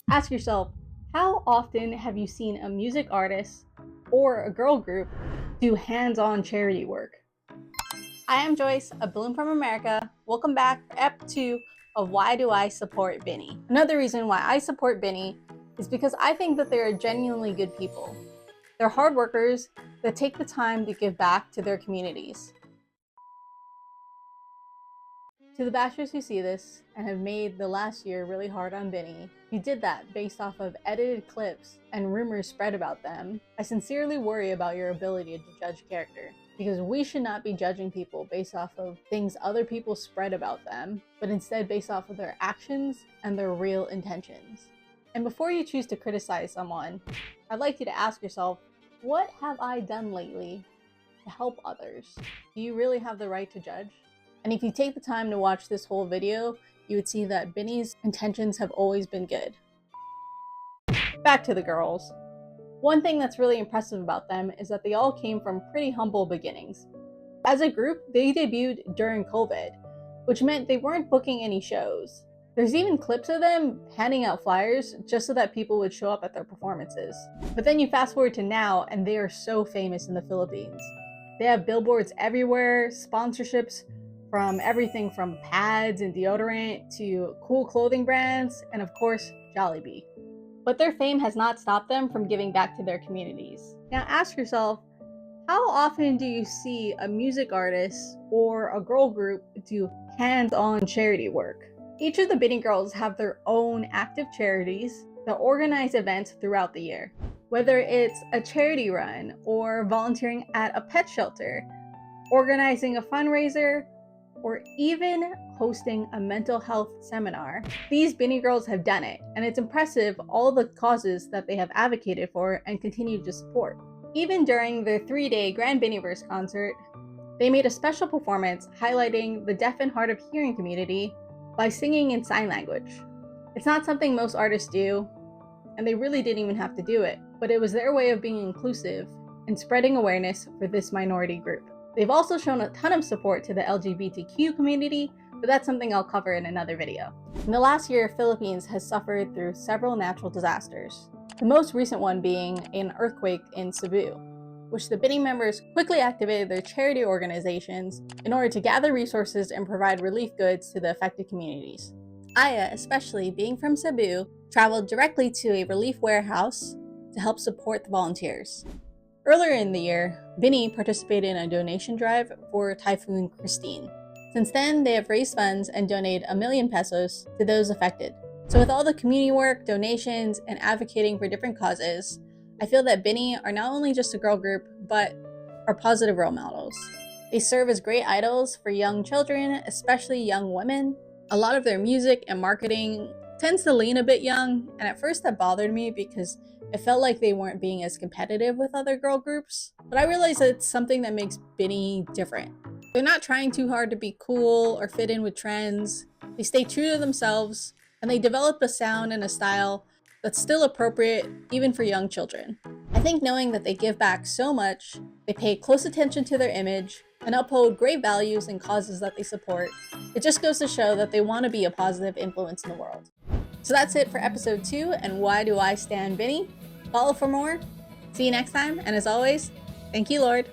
Ask yourself, how often have you seen a music artist or a girl group do hands-on charity work? I am Joyce, a Bloom from America. Welcome back for Ep 2 of Why Do I Support BINI? Another reason why I support BINI is because I think that they're genuinely good people. They're hard workers that take the time to give back to their communities. To the bashers who see this and have made the last year really hard on BINI, you did that based off of edited clips and rumors spread about them. I sincerely worry about your ability to judge character, because we should not be judging people based off of things other people spread about them, but instead based off of their actions and their real intentions. And before you choose to criticize someone, I'd like you to ask yourself, what have I done lately to help others? Do you really have the right to judge? And if you take the time to watch this whole video, you would see that BINI's intentions have always been good. Back to the girls. One thing that's really impressive about them is that they all came from pretty humble beginnings. As a group, they debuted during COVID, which meant they weren't booking any shows. There's even clips of them handing out flyers just so that people would show up at their performances. But then you fast forward to now, and they are so famous in the Philippines. They have billboards everywhere, sponsorships from everything from pads and deodorant to cool clothing brands, and of course, Jollibee. But their fame has not stopped them from giving back to their communities. Now ask yourself, how often do you see a music artist or a girl group do hands-on charity work? Each of the BINI girls have their own active charities that organize events throughout the year. Whether it's a charity run or volunteering at a pet shelter, organizing a fundraiser, or even hosting a mental health seminar. These BINI girls have done it, and it's impressive all the causes that they have advocated for and continue to support. Even during their 3-day Grand BINIverse concert, they made a special performance highlighting the deaf and hard of hearing community by singing in sign language. It's not something most artists do, and they really didn't even have to do it, but it was their way of being inclusive and spreading awareness for this minority group. They've also shown a ton of support to the LGBTQ community, but that's something I'll cover in another video. In the last year, Philippines has suffered through several natural disasters, the most recent one being an earthquake in Cebu, which the BINI members quickly activated their charity organizations in order to gather resources and provide relief goods to the affected communities. Aya, especially being from Cebu, traveled directly to a relief warehouse to help support the volunteers. Earlier in the year, BINI participated in a donation drive for Typhoon Christine. Since then, they have raised funds and donated 1 million pesos to those affected. So with all the community work, donations, and advocating for different causes, I feel that BINI are not only just a girl group, but are positive role models. They serve as great idols for young children, especially young women. A lot of their music and marketing tends to lean a bit young, and at first that bothered me because it felt like they weren't being as competitive with other girl groups. But I realized that it's something that makes BINI different. They're not trying too hard to be cool or fit in with trends. They stay true to themselves, and they develop a sound and a style that's still appropriate even for young children. I think knowing that they give back so much, they pay close attention to their image, and uphold great values and causes that they support, it just goes to show that they want to be a positive influence in the world. So that's it for episode 2 and Why Do I Stan BINI? Follow for more. See you next time, and as always, thank you, Lord.